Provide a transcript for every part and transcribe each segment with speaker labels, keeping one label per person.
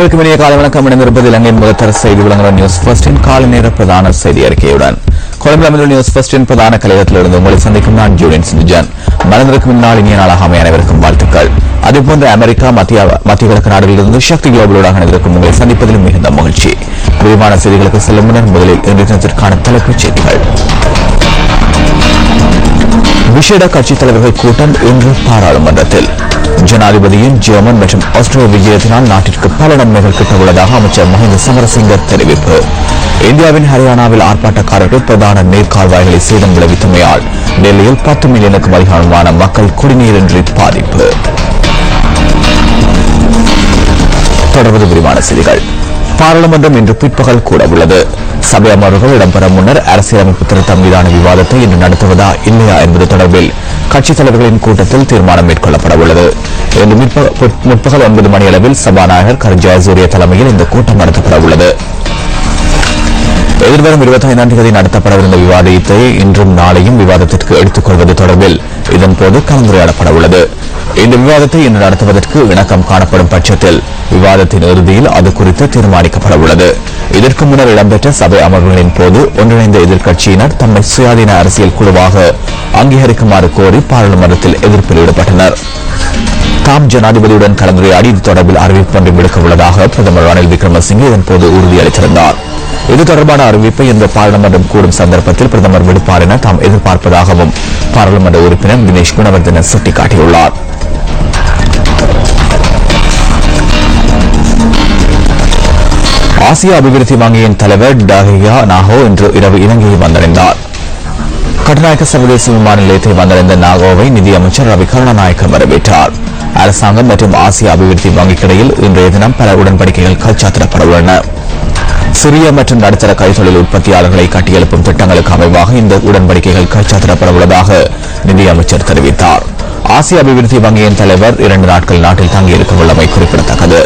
Speaker 1: அனைவருக்கும் இனிய காலை வணக்கம். இணைந்திருப்பது இலங்கையின் முதற்தர செய்தி விளங்குகிற நியூஸ் ஃபர்ஸ்டின் காலை நேர பிரதான செய்தி அறிக்கையுடன் கொழும்பில் அமைந்துள்ள நியூஸ் ஃபர்ஸ்டின் பிரதான கலையகத்திலிருந்து உங்களை சந்திக்கும் நான் ஜூலியன் சிந்துஜான். மலர்ந்திருக்கும் இந்நாள் இனிய நாளாக அமைய அனைவருக்கும் வாழ்த்துக்கள். அதேபோன்று அமெரிக்கா மத்திய கிழக்கு நாடுகளிலிருந்து சக்தி குளோபலோடாக இணைந்திருக்கும் உங்களை சந்திப்பதிலும் மிகுந்த மகிழ்ச்சி. விரிவான செய்திகளுக்கு செல்லும் முன்னர் முதலில் இன்றைய தினத்திற்கான தலைப்புச் செய்திகள். விசேட கட்சித் தலைவர்கள் கூட்டம் இன்று பாராளுமன்றத்தில். ஜனாதிபதியின் ஜெர்மன் மற்றும் ஆஸ்திரேலிய விஜயத்தினால் நாட்டிற்கு பல நன்மைகள் கிட்டவுள்ளதாக அமைச்சர் மஹிந்த சமரசிங்க தெரிவிப்பு. இந்தியாவின் ஹரியானாவில் ஆர்ப்பாட்டக்காரர்கள் பிரதான நீர்கால்வாய்களை சேதம் விளைவித்தமையால் டெல்லியில் 10 மில்லியனுக்கும் அதிகமான மக்கள் குடிநீரின்றி பாதிப்பு. தொடர்வது விரிவான செய்திகள். பாராளுமன்றம் இன்று பிற்பகல் கூட உள்ளது. சபை அமர்வுகள் இடம்பெற முன்னர் அரசியலமைப்பு திருத்தம் மீதான விவாதத்தை இன்று நடத்துவதா இல்லையா என்பது தொடர்பில் கட்சித் தலைவர்களின் கூட்டத்தில் தீர்மானம் மேற்கொள்ளப்பட உள்ளது. இன்று முற்பகல் 9 மணி அளவில் சபாநாயகர் கரு ஜெயசூரிய தலைமையில் இந்த கூட்டம் நடத்தப்பட உள்ளது. எதிர்வரும் 25ஆம் தேதி நடத்தப்படவிருந்த விவாதத்தை இன்றும் நாளையும் விவாதத்திற்கு எடுத்துக் கொள்வது தொடர்பில் இதன்போது கலந்துரையாடப்பட உள்ளது. இந்த விவாதத்தை இன்று நடத்துவதற்கு இணக்கம் காணப்படும் பட்சத்தில் விவாதத்தின் இறுதியில் அது குறித்து தீர்மானிக்கப்பட உள்ளது. இதற்கு முன்னர் இடம்பெற்ற சபை அமர்வுகளின் போது ஒன்றிணைந்த எதிர்க்கட்சியினர் தம்மை சுயாதீன அரசியல் குழுவாக அங்கீகரிக்குமாறு கோரி பாராளுமன்றத்தில் எதிர்ப்பில் ஈடுபட்டனர். தாம் ஜனாதிபதியுடன் கலந்துரையாடி இது தொடர்பில் அறிவிப்பு ஒன்றை விடுக்க உள்ளதாக பிரதமர் ரணில் விக்ரமசிங்கே இதன்போது உறுதியளித்திருந்தார். இது தொடர்பான அறிவிப்பை இந்த பாராளுமன்றம் கூடும் சந்தர்ப்பத்தில் பிரதமர் விடுப்பார் என தாம் எதிர்பார்ப்பதாகவும் பாராளுமன்ற உறுப்பினர் தினேஷ் குணவர்தன சுட்டிக்காட்டியுள்ளார். ஆசிய அபிவிருத்தி வங்கியின் தலைவர் டஹியா நாகோ இன்று இரவு இலங்கையை வந்தடைந்தார். கட்டுநாயக்க சர்வதேச விமான நிலையத்தை வந்தடைந்த நாகோவை நிதியமைச்சர் ரவி கருணாநாயக்க வரவேற்றார். அரசாங்கம் மற்றும் ஆசிய அபிவிருத்தி வங்கிக்கிடையில் இன்றைய தினம் பல உடன்படிக்கைகள் கைச்சாத்திடப்பட உள்ளன. சிறிய மற்றும் நடுத்தர கைத்தொழில் உற்பத்தியாளர்களை கட்டியெழுப்பும் திட்டங்களுக்கு அமைவாக இந்த உடன்படிக்கைகள் கைச்சாத்திடப்பட உள்ளதாக நிதியமைச்சர் தெரிவித்தார். ஆசிய அபிவிருத்தி வங்கியின் தலைவர் 2 நாட்கள் நாட்டில் தங்கியிருக்க உள்ளமை குறிப்பிடத்தக்கது.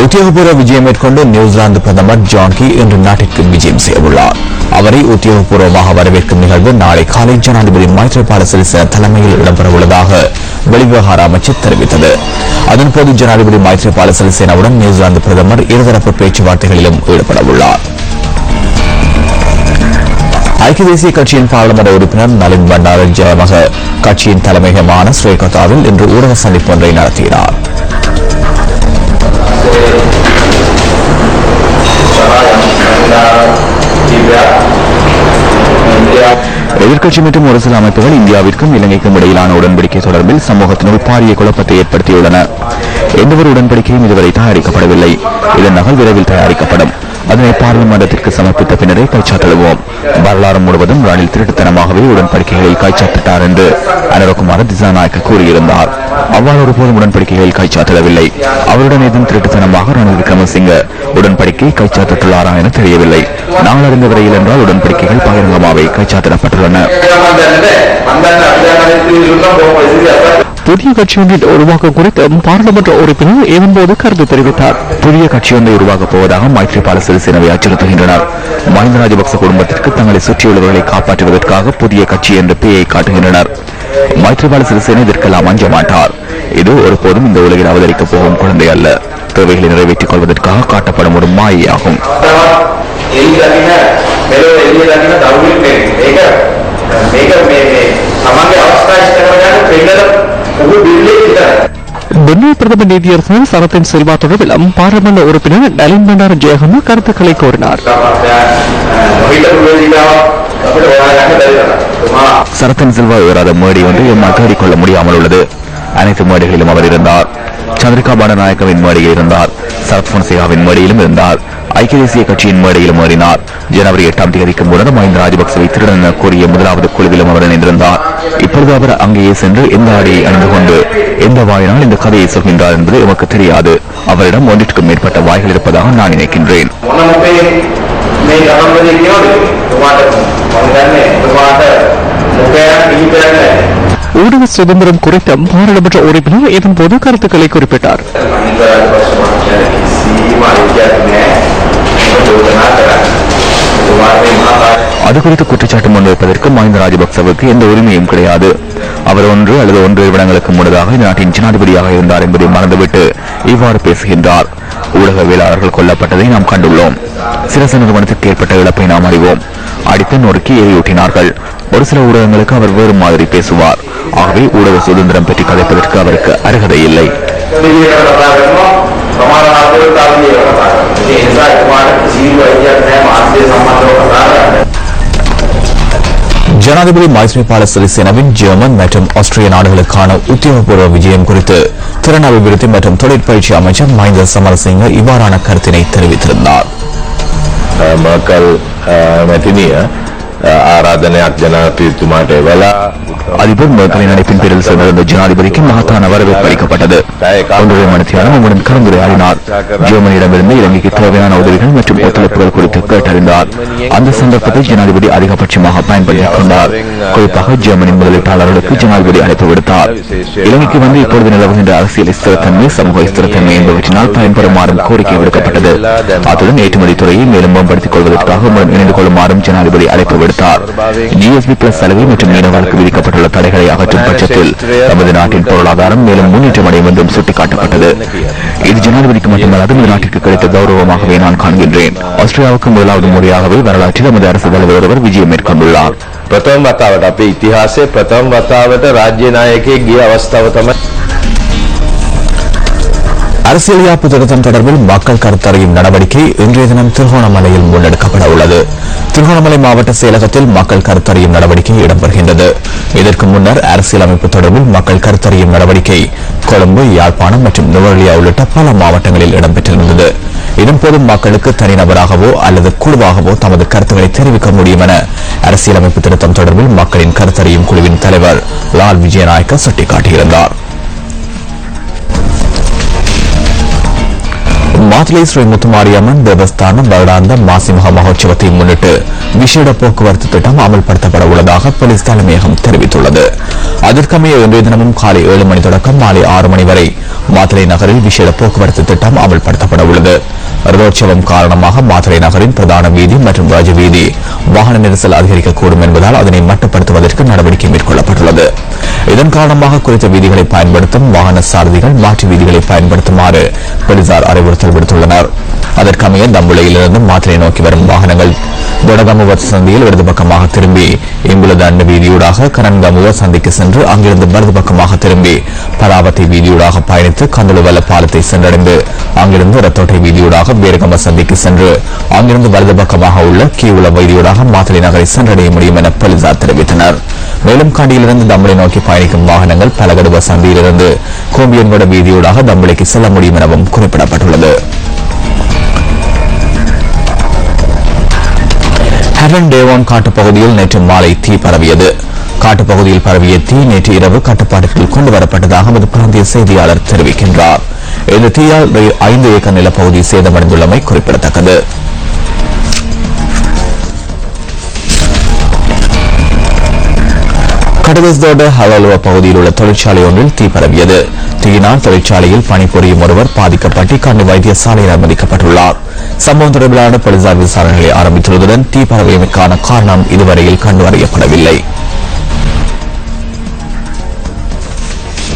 Speaker 1: உத்தியோகபூர்வ விஜயம் மேற்கொண்டு நியூசிலாந்து பிரதமர் ஜான் கீ இன்று நாட்டிற்கு விஜயம் செய்யவுள்ளார். அவரை உத்தியோகபூர்வமாக வரவேற்கும் நிகழ்வு நாளை காலை ஜனாதிபதி மைத்ரிபால சிறிசேன தலைமையில் இடம்பெறவுள்ளதாக வெளிவிவகார அமைச்சர் தெரிவித்தது. அதன்போது ஜனாதிபதி மைத்ரிபால சிறிசேனாவுடன் நியூசிலாந்து பிரதமர் இருதரப்பு பேச்சுவார்த்தைகளிலும் ஈடுபடவுள்ளார். ஐக்கிய தேசிய கட்சியின் பாராளுமன்ற உறுப்பினர் நளின் பண்டார ஜெயமக கட்சியின் தலைமையகமான ஸ்ரீகோத்தாவில் இன்று ஊடக சந்திப்பு ஒன்றை நடத்தினார். எதிர்க்கட்சி மற்றும் ஒரு சில அமைப்புகள் இந்தியாவிற்கும் இலங்கைக்கும் இடையிலான உடன்படிக்கை தொடர்பில் சமூகத்தினுள் பாரிய குழப்பத்தை ஏற்படுத்தியுள்ளன. எந்தவொரு உடன்படிக்கையும் இதுவரை தயாரிக்கப்படவில்லை. இதன் நகல் விரைவில் தயாரிக்கப்படும். அதனை பாராளுமன்றத்திற்கு சமர்ப்பித்த பின்னரே கைச்சாத்திடுவோம். வரலாறு முழுவதும் ரணில் திருட்டுத்தனமாகவே உடன்படிக்கைகளில் கைச்சாத்திட்டார் என்று அனுரகுமார திசாநாயக்க கூறியிருந்தார். அவ்வாறு ஒருபோதும் உடன்படிக்கைகளில் கைச்சாத்திடவில்லை. அவருடன் ஏதும் திருட்டுத்தனமாக ரணில் விக்ரமசிங்க உடன்படிக்கை கைச்சாத்திட்டுள்ளாரா என தெரியவில்லை. நாங்கள் அறிந்த வரையில் என்றால் உடன்படிக்கைகள் பகிரங்கமாகவே கைச்சாத்திடப்பட்டுள்ளன. புதிய கட்சி ஒன்றை உருவாக்க குறித்து பாராளுமன்ற உறுப்பினர் இதன்போது கருத்து தெரிவித்தார். புதிய கட்சி ஒன்றை உருவாக்கப் போவதாக மைத்ரிபால சிறிசேனவை அச்சுறுத்துகின்றனர். மஹிந்த ராஜபக்ச குடும்பத்திற்கு தங்களை சுற்றியுள்ளவர்களை காப்பாற்றுவதற்காக புதிய கட்சி என்ற பெயரை காட்டுகின்றனர். மைத்ரிபால சிறிசேன இதற்கெல்லாம் அஞ்ச மாட்டார். இது ஒருபோதும் இந்த உலகில் அவதரிக்கப் போகும் குழந்தை அல்ல. தேவைகளை நிறைவேற்றிக் கொள்வதற்காக காட்டப்படும் ஒரு மாயையாகும். முன்னாள் பிரதமர் நீதியரசர் சரத்தின் செல்வா தொடர்பிலும் பாராளுமன்ற உறுப்பினர் நளின் பண்டார ஜெயகம கருத்துக்களை கோரினார். சரத்தின் செல்வா உயராத மேடை ஒன்று எம்மால் தேடிக்கொள்ள முடியாமல் உள்ளது. அனைத்து மேடைகளிலும் அவர் இருந்தார். சந்திரிகா பண்டநாயக்கவின் மேடையில் இருந்தார். சரத் பொன்சேகாவின் மேடையிலும் இருந்தார். ஐக்கிய தேசிய கட்சியின் மேடையிலும் ஏறினார். ஜனவரி 8ஆம் தேதிக்கு முன்னர் மஹிந்த ராஜபக்சவை திருடன் என கூறிய முதலாவது குழுவிலும் அவர் இணைந்திருந்தார். இப்பொழுது அவர் அங்கேயே சென்று எந்த ஆடையை அணிந்து கொண்டு எந்த வாயினால் இந்த கதையை சொல்கின்றார் என்பது எமக்கு தெரியாது. அவரிடம் 1க்கும் மேற்பட்ட வாய்கள் இருப்பதாக நான் நினைக்கின்றேன். ஊடக சுதந்திரம் குறித்த பாராளுமன்ற உறுப்பினர் இதன்போது கருத்துக்களை குறிப்பிட்டார். அது குறித்து குற்றச்சாட்டு முன்வைப்பதற்கு மஹிந்த ராஜபக்சவுக்கு எந்த உரிமையும் கிடையாது. அவர் 1 அல்லது 1 வருடங்களுக்கு முன்னதாக இந்த நாட்டின் ஜனாதிபதியாக இருந்தார் என்பதை மறந்துவிட்டு இவ்வாறு பேசுகின்றார். ஊடகவியலாளர்கள் கொல்லப்பட்டதை நாம் கண்டுள்ளோம். சிரச நிறுவனத்திற்கு ஏற்பட்ட இழப்பை நாம் அறிவோம். அடித்து நொறுக்கி எரியூட்டினார்கள். ஒரு சில ஊடகங்களுக்கு அவர் வேறு மாதிரி பேசுவார். ஆகவே ஊடக சுதந்திரம் பற்றி கதைப்பதற்கு அவருக்கு அருகதை இல்லை. ஜனாதிபதி மைத்ரிபால சிறிசேனவின் ஜெர்மன் மற்றும் ஆஸ்திரிய நாடுகளுக்கான உத்தியோகபூர்வ விஜயம் குறித்து திறன் அபிவிருத்தி மற்றும் தொழிற்பயிற்சி அமைச்சர் மஹிந்த சமரசிங்க இவ்வாறான கருத்தினை தெரிவித்திருந்தார். அதிபர் மேர்க்கலின் அழைப்பின் பேரில் சென்றிருந்த ஜனாதிபதிக்கு மகத்தான வரவேற்பு அளிக்கப்பட்டது. 1.5 மணி நேரம் உங்களுடன் கலந்துரையாடினார். ஜெர்மனியிடமிருந்து இலங்கைக்கு தேவையான உதவிகள் மற்றும் ஒத்துழைப்புகள் குறித்து கேட்டறிந்தார். அந்த சந்தர்ப்பத்தை ஜனாதிபதி அதிகபட்சமாக பயன்படுத்திக் கொண்டார். குறிப்பாக ஜெர்மனி முதலீட்டாளர்களுக்கு ஜனாதிபதி அழைப்பு விடுத்தார். இலங்கைக்கு வந்து இப்பொழுது நிலவுகின்ற அரசியல் ஸ்திரத்தன்மை, சமூக ஸ்திரத்தன்மை என்பவற்றினால் பயன்பெறுமாறும் கோரிக்கை விடுக்கப்பட்டது. அத்துடன் ஏற்றுமதி துறையை மேலும் மேம்படுத்திக் கொள்வதற்காக இணைந்து கொள்ளுமாறும் ஜனாதிபதி அழைப்பு விடுத்தார். GSP பிளஸ் சலுகை மற்றும் மீனவர்களுக்கு விதிக்கப்பட்டுள்ள தடைகளை அகற்றும் பட்சத்தில் நமது நாட்டின் பொருளாதாரம் மேலும் முன்னேற்றம் அடையும் என்றும் சுட்டிக்காட்டப்பட்டது. இது ஜனாதிபதிக்கு மட்டுமல்லாது இந்த நாட்டிற்கு கிடைத்த கௌரவமாகவே நான் காண்கின்றேன். ஆஸ்திரியாவுக்கு முதலாவது முறையாகவே வரலாற்றில் நமது அரசு தலைவர் ஒருவர் விஜயம் மேற்கொண்டுள்ளார்.
Speaker 2: प्रथम वतावट अपने इतिहास से प्रथम वतावट राज्य नायक गया अवस्था
Speaker 1: அரசியல் யாப்பு திருத்தம் தொடர்பில் மக்கள் கருத்தறியும் நடவடிக்கை இன்றைய தினம் திருகோணமலையில் முன்னெடுக்கப்பட உள்ளது. திருகோணமலை மாவட்ட செயலகத்தில் மக்கள் கருத்தறியும் நடவடிக்கை இடம்பெறுகின்றது. இதற்கு முன்னர் அரசியலமைப்பு தொடர்பில் மக்கள் கருத்தறியும் நடவடிக்கை கொழும்பு, யாழ்ப்பாணம் மற்றும் நுவரெலியா உள்ளிட்ட பல மாவட்டங்களில் இடம்பெற்றிருந்தது. இதன்போது மக்களுக்கு தனிநபராகவோ அல்லது குழுவாகவோ தமது கருத்துக்களை தெரிவிக்க முடியும் என அரசியலமைப்பு திருத்தம் தொடர்பில் மக்களின் கருத்தறியும் குழுவின் தலைவர் லால் விஜயநாயக்க சுட்டிக்காட்டியிருந்தார். மாத்தளை ஸ்ரீ முத்துமாரியம்மன் தேவஸ்தானம் வருடாந்த மாசிமக மகோற்சவத்தை முன்னிட்டு விசேட போக்குவரத்து திட்டம் அமல்படுத்தப்பட உள்ளதாக போலீஸ் தலைமையகம் தெரிவித்துள்ளது. அதற்கமைய இன்றைய தினமும் காலை 7 மணி தொடக்கம் மாலை 6 மணி வரை மாத்தளை நகரில் விசேட போக்குவரத்து திட்டம் அமல்படுத்தப்பட உள்ளது. ரதோற்சவம் காரணமாக மாத்தளை நகரின் பிரதான வீதி மற்றும் ராஜ வீதி வாகன நெரிசல் அதிகரிக்கக்கூடும் என்பதால் அதனை மட்டுப்படுத்துவதற்கு நடவடிக்கை மேற்கொள்ளப்பட்டுள்ளது. இதன் காரணமாக குறித்த வீதிகளை பயன்படுத்தும் வாகன சாரதிகள் மாற்று வீதிகளை பயன்படுத்துமாறு போலீசார் அறிவுறுத்தல் விடுத்துள்ளனர். அதற்கமைய தம்புளையிலிருந்து மாத்திரை நோக்கி வரும் வாகனங்கள் தொடகமுவ சந்தியில் இடது பக்கமாக திரும்பி இம்புலதண்ட வீதியூடாக கரன்கமுவ சந்திக்கு சென்று அங்கிருந்து வலது பக்கமாக திரும்பி பராவத்தை வீதியூடாக பயணித்து கந்தலுவல பாலத்தை சென்றடைந்து அங்கிருந்து ரத்தோட்டை வீதியூடாக பேரகம சந்திக்கு சென்று அங்கிருந்து வலது பக்கமாக உள்ள கீவுல வீதியூடாக மாத்திரை நகரை சென்றடைய முடியும் என போலீசார் தெரிவித்தனர். மேலும் கண்டியிலிருந்து தம்பளை நோக்கி பயணிக்கும் வாகனங்கள் பலகடுவ சந்தியிலிருந்து கோம்பியன்கொட வீதியூடாக தம்பளைக்கு செல்ல முடியும் எனவும் குறிப்பிடப்பட்டுள்ளது. ஹெவன் டேவான் காட்டுப்பகுதியில் நேற்று மாலை தீ பரவியது. காட்டுப்பகுதியில் பரவிய தீ நேற்று இரவு கட்டுப்பாட்டுக்குள் கொண்டு வரப்பட்டதாக நமது பிராந்திய செய்தியாளர் தெரிவிக்கின்றார். இந்த தீயால் 5 ஏக்கர் நிலப்பகுதி சேதமடைந்துள்ளமை குறிப்பிடத்தக்கது. கடகஸ்தோட ஹலலுவ பகுதியில் உள்ள தொழிற்சாலை ஒன்றில் தீ பரவியது. தீயினால் தொழிற்சாலையில் பணிபுரியும் ஒருவர் பாதிக்கப்பட்டு கண்ணு வைத்தியசாலையில் அனுமதிக்கப்பட்டுள்ளார். சம்பவம் தொடர்பிலான போலீசார் விசாரணைகளை ஆரம்பித்துள்ளதுடன் தீ பரவியமைக்கான காரணம் இதுவரையில் கண்டறியப்படவில்லை.